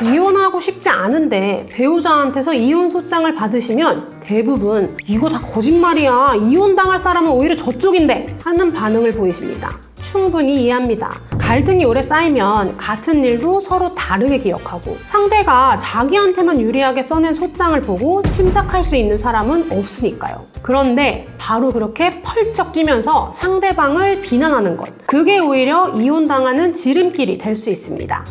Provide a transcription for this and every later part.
이혼하고 싶지 않은데 배우자한테서 이혼 소장을 받으시면 대부분 이거 다 거짓말이야, 이혼당할 사람은 오히려 저쪽인데 하는 반응을 보이십니다. 충분히 이해합니다. 갈등이 오래 쌓이면 같은 일도 서로 다르게 기억하고 상대가 자기한테만 유리하게 써낸 소장을 보고 침착할 수 있는 사람은 없으니까요. 그런데 바로 그렇게 펄쩍 뛰면서 상대방을 비난하는 것, 그게 오히려 이혼당하는 지름길이 될 수 있습니다.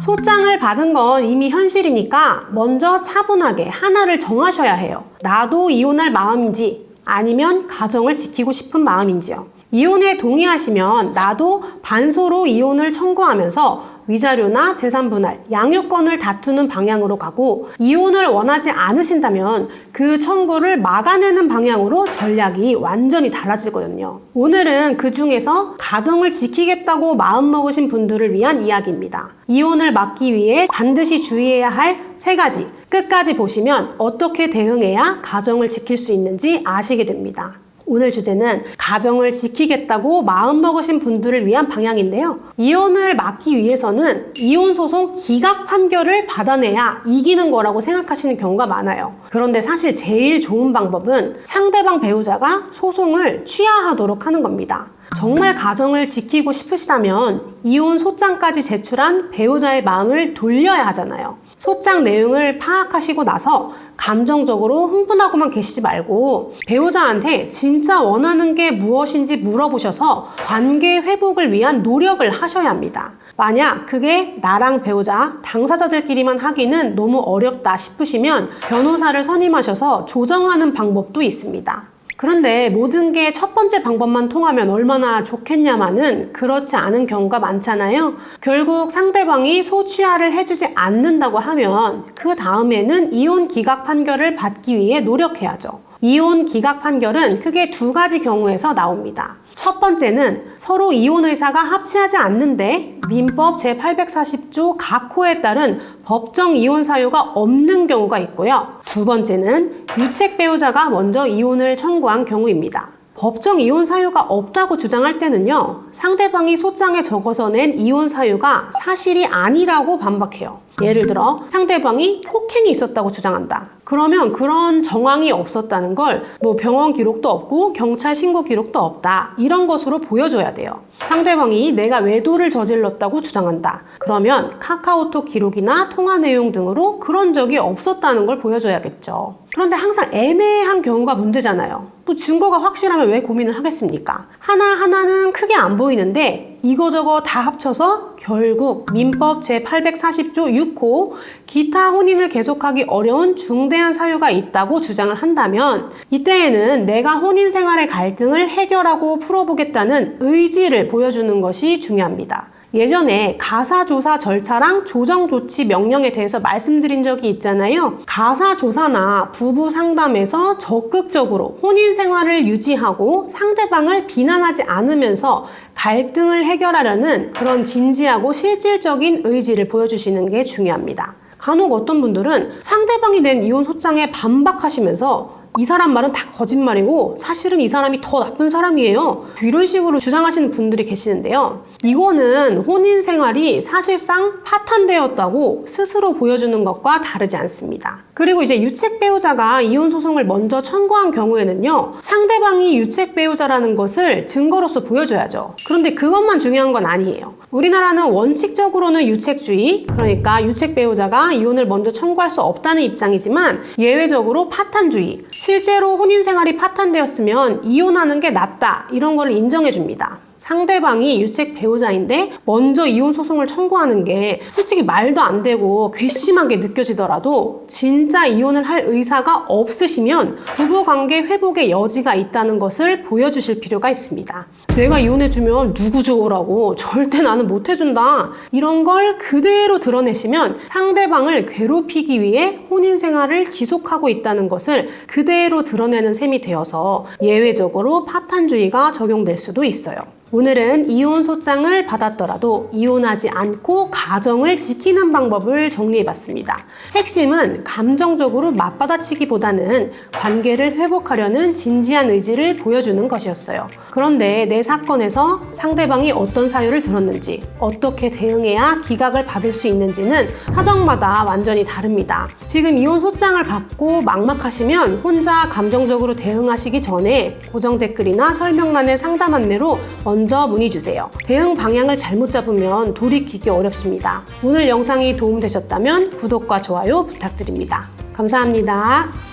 소장을 받은 건 이미 현실이니까 먼저 차분하게 하나를 정하셔야 해요. 나도 이혼할 마음인지 아니면 가정을 지키고 싶은 마음인지요. 이혼에 동의하시면 나도 반소로 이혼을 청구하면서 위자료나 재산분할, 양육권을 다투는 방향으로 가고, 이혼을 원하지 않으신다면 그 청구를 막아내는 방향으로 전략이 완전히 달라지거든요. 오늘은 그 중에서 가정을 지키겠다고 마음먹으신 분들을 위한 이야기입니다. 이혼을 막기 위해 반드시 주의해야 할 3가지, 끝까지 보시면 어떻게 대응해야 가정을 지킬 수 있는지 아시게 됩니다. 오늘 주제는 가정을 지키겠다고 마음먹으신 분들을 위한 방향인데요. 이혼을 막기 위해서는 이혼소송 기각 판결을 받아내야 이기는 거라고 생각하시는 경우가 많아요. 그런데 사실 제일 좋은 방법은 상대방 배우자가 소송을 취하하도록 하는 겁니다. 정말 가정을 지키고 싶으시다면 이혼 소장까지 제출한 배우자의 마음을 돌려야 하잖아요. 소장 내용을 파악하시고 나서 감정적으로 흥분하고만 계시지 말고 배우자한테 진짜 원하는 게 무엇인지 물어보셔서 관계 회복을 위한 노력을 하셔야 합니다. 만약 그게 나랑 배우자, 당사자들끼리만 하기는 너무 어렵다 싶으시면 변호사를 선임하셔서 조정하는 방법도 있습니다. 그런데 모든 게 첫 번째 방법만 통하면 얼마나 좋겠냐마는 그렇지 않은 경우가 많잖아요. 결국 상대방이 소취하를 해주지 않는다고 하면 그 다음에는 이혼 기각 판결을 받기 위해 노력해야죠. 이혼 기각 판결은 크게 2가지 경우에서 나옵니다. 첫 번째는 서로 이혼 의사가 합치하지 않는데 민법 제840조 각호에 따른 법정 이혼 사유가 없는 경우가 있고요. 2번째는 유책 배우자가 먼저 이혼을 청구한 경우입니다. 법정 이혼 사유가 없다고 주장할 때는요, 상대방이 소장에 적어서 낸 이혼 사유가 사실이 아니라고 반박해요. 예를 들어 상대방이 폭행이 있었다고 주장한다. 그러면 그런 정황이 없었다는 걸 병원 기록도 없고 경찰 신고 기록도 없다, 이런 것으로 보여줘야 돼요. 상대방이 내가 외도를 저질렀다고 주장한다. 그러면 카카오톡 기록이나 통화 내용 등으로 그런 적이 없었다는 걸 보여줘야겠죠. 그런데 항상 애매한 경우가 문제잖아요. 증거가 확실하면 왜 고민을 하겠습니까? 하나하나는 크게 안 보이는데 이거저거 다 합쳐서 결국 민법 제840조 6호 기타 혼인을 계속하기 어려운 중대한 사유가 있다고 주장을 한다면, 이때에는 내가 혼인 생활의 갈등을 해결하고 풀어보겠다는 의지를 보여주는 것이 중요합니다. 예전에 가사조사 절차랑 조정조치 명령에 대해서 말씀드린 적이 있잖아요. 가사조사나 부부 상담에서 적극적으로 혼인 생활을 유지하고 상대방을 비난하지 않으면서 갈등을 해결하려는 그런 진지하고 실질적인 의지를 보여주시는 게 중요합니다. 간혹 어떤 분들은 상대방이 낸 이혼 소장에 반박하시면서 이 사람 말은 다 거짓말이고 사실은 이 사람이 더 나쁜 사람이에요, 이런 식으로 주장하시는 분들이 계시는데요. 이거는 혼인 생활이 사실상 파탄되었다고 스스로 보여주는 것과 다르지 않습니다. 그리고 이제 유책 배우자가 이혼 소송을 먼저 청구한 경우에는요, 상대방이 유책 배우자라는 것을 증거로서 보여줘야죠. 그런데 그것만 중요한 건 아니에요. 우리나라는 원칙적으로는 유책주의, 그러니까 유책 배우자가 이혼을 먼저 청구할 수 없다는 입장이지만 예외적으로 파탄주의, 실제로 혼인 생활이 파탄되었으면 이혼하는 게 낫다, 이런 걸 인정해 줍니다. 상대방이 유책 배우자인데 먼저 이혼 소송을 청구하는 게 솔직히 말도 안 되고 괘씸하게 느껴지더라도 진짜 이혼을 할 의사가 없으시면 부부관계 회복의 여지가 있다는 것을 보여주실 필요가 있습니다. 내가 이혼해주면 누구 좋으라고, 절대 나는 못해준다, 이런 걸 그대로 드러내시면 상대방을 괴롭히기 위해 혼인 생활을 지속하고 있다는 것을 그대로 드러내는 셈이 되어서 예외적으로 파탄주의가 적용될 수도 있어요. 오늘은 이혼 소장을 받았더라도 이혼하지 않고 가정을 지키는 방법을 정리해봤습니다. 핵심은 감정적으로 맞받아치기보다는 관계를 회복하려는 진지한 의지를 보여주는 것이었어요. 그런데 내 사건에서 상대방이 어떤 사유를 들었는지, 어떻게 대응해야 기각을 받을 수 있는지는 사정마다 완전히 다릅니다. 지금 이혼 소장을 받고 막막하시면 혼자 감정적으로 대응하시기 전에 고정 댓글이나 설명란의 상담 안내로 먼저 문의 주세요. 대응 방향을 잘못 잡으면 돌이키기 어렵습니다. 오늘 영상이 도움되셨다면 구독과 좋아요 부탁드립니다. 감사합니다.